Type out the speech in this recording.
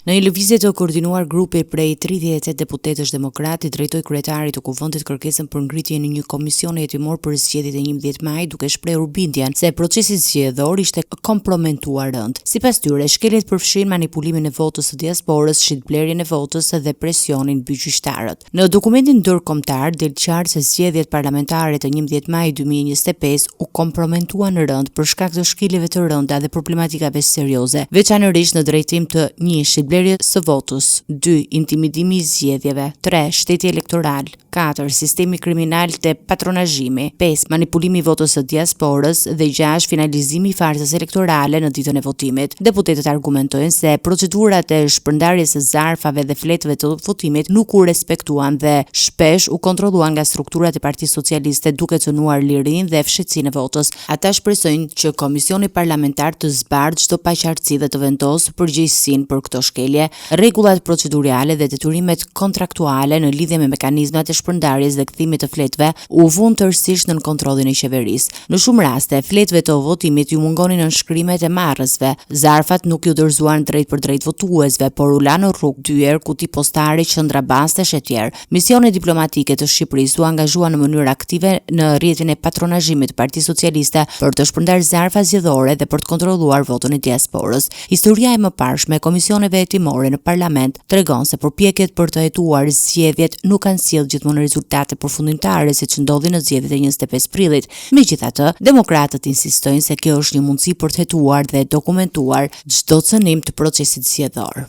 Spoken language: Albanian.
Në një lëvizje të koordinuar, grupi prej 38 deputetësh demokratë drejtoi kryetarit të kuvendit kërkesën për ngritjen e një komisioni hetimor për zgjedhjet e 11 maj, duke shprehur bindjen se procesi zgjedhor ishte komprometuar rënd. Sipas tyre, shkeljet përfshin manipulimin e votës së diasporës, shitblerjen e votës dhe presionin mbi gjyqtarët. Në dokumentin ndërkombëtar del qartë se zgjedhjet parlamentare të 11 maj 2025 u komprometuan rënd për shkak të shkeljeve të rënda dhe problematikave serioze, veçanërisht në drejtim të 1. Shitblerje së votës, 2. Intimidimi i zgjedhjeve, 3. Shteti elektoral, 4. Sistemi kriminal të patronazhimi, 5. Manipulimi i votës së diasporës dhe 6. Finalizimi i farsës elektorale në ditën e votimit. Deputetët argumentojnë se procedurat e shpërndarjes së zarfave dhe fletëve të votimit nuk u respektuan dhe shpesh u kontrolluan nga strukturat e Partisë Socialiste, duke cënuar lirinë dhe fshehtsinë e votës. Ata shpresojnë që Komisioni Parlamentar të zbardhë çdo paqartësi dhe të vendosë përgjegjësinë për këto shkelje, rregullat procedurale dhe detyrimet kontraktuale në lidhje me mekanizmat e shpërndarjes dhe kthimit të fletëve u vënë tërësisht nën kontrollin e qeverisë. Në shumë raste, fletëve të votimit ju mungonin nënshkrimet e marrësve, zarfat nuk ju dorëzuan drejt për drejt votuesve, por u lanë në rrugë dyer, kuti postare, qendra bastesh e tjerë. Misionet diplomatike të Shqipërisë u angazhuan në mënyrë aktive në rrjetin e patronazhimit të Partisë Socialiste për të shpërndarë zarfa zgjedhore dhe për të kontrolluar votën e diasporës. Historia e mëparshme e komisioneve hetimore në parlament tregon se përpjekjet për të hetuar zgjedhjet nuk kanë sjellë gjithmonë rezultate përfundimtare siç ndodhi në zgjedhjet e 25 prillit. Megjithatë, demokratët insistojnë se kjo është një mundësi për të hetuar dhe dokumentuar çdo cënim të procesit zgjedhor.